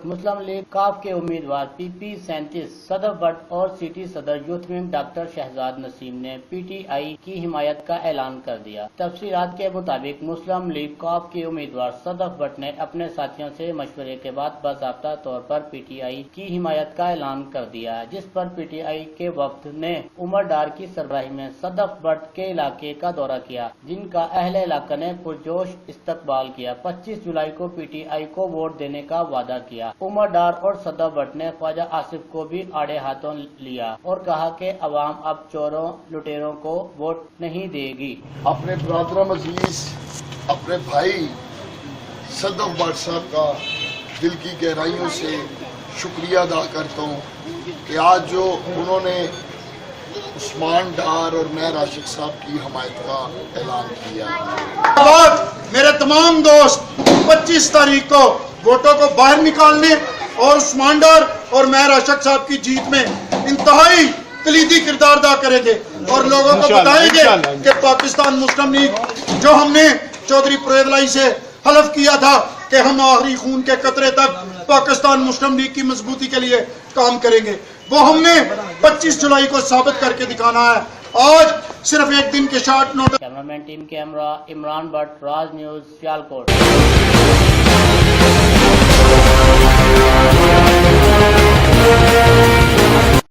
مسلم league کاف کے امیدوار PP37 صدر بٹ اور سٹی صدر یوتھ ونگ ڈاکٹر شہزاد نسیم نے PTI کی حمایت کا اعلان کر دیا۔ تفصیلات کے مطابق مسلم لیگ کاف کے امیدوار صدر بٹ نے اپنے ساتھیوں سے مشورے کے بعد باضابطہ طور پر PTI کی حمایت کا اعلان کر دیا، جس پر PTI کے وفد نے عمر ڈار کی سربراہی میں صدر بٹ کے علاقے کا دورہ کیا، جن کا اہل علاقہ نے پرجوش استقبال کیا۔ 25 جولائی کو PTI کو ووٹ دینے کا وعدہ کیا۔ عمر ڈار اور صدر بٹ نے خواجہ آصف کو بھی آڑے ہاتھوں لیا اور کہا کہ عوام اب چوروں لٹیروں کو ووٹ نہیں دے گی۔ اپنے برادر عزیز، اپنے بھائی صدر بٹ صاحب کا دل کی گہرائیوں سے شکریہ ادا کرتا ہوں کہ آج جو انہوں نے عثمان ڈار اور میر راشد صاحب کی حمایت کا اعلان کیا۔ میرے تمام دوست 25 تاریخ کو ووٹوں کو باہر نکالنے اور عثمان ڈار اور میر راشد صاحب کی جیت میں انتہائی کلیدی کردار ادا کریں گے اور لوگوں کو بتائیں گے کہ پاکستان مسلم لیگ جو ہم نے چودھری پرویز لائی سے حلف کیا تھا کہ ہم آخری خون کے قطرے تک پاکستان مسلم لیگ کی مضبوطی کے لیے کام کریں گے، وہ ہم نے 25 جولائی کو ثابت کر کے دکھانا ہے۔ آج صرف ایک دن کے شارٹ نوٹس۔ کیمرہ مین ٹیم کے ہمراہ عمران بٹ، راز نیوز، سیالکوٹ۔